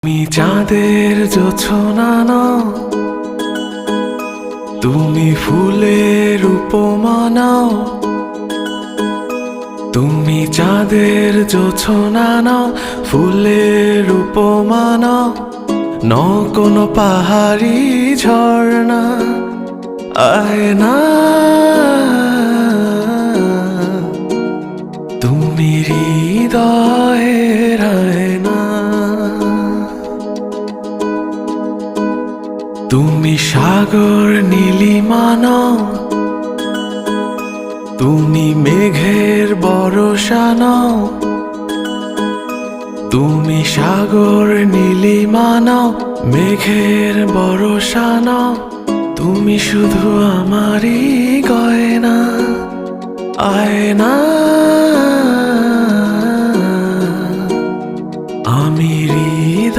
তুমি চাঁদের জোছনা নাও, তুমি ফুলের উপমা নাও। তুমি চাঁদের জোছনা নাও, ফুলের উপমা নাও। ন কোনো পাহাড়ি ঝর্ণা আয়না, তুমি হৃদয়ের আয়না। তুমি সাগর নীলিমা নাও, তুমি মেঘের বরষা নাও। তুমি সাগর নীলিমা নাও, মেঘের বরষা নাও। তুমি শুধু আমারই গয়না আয়না।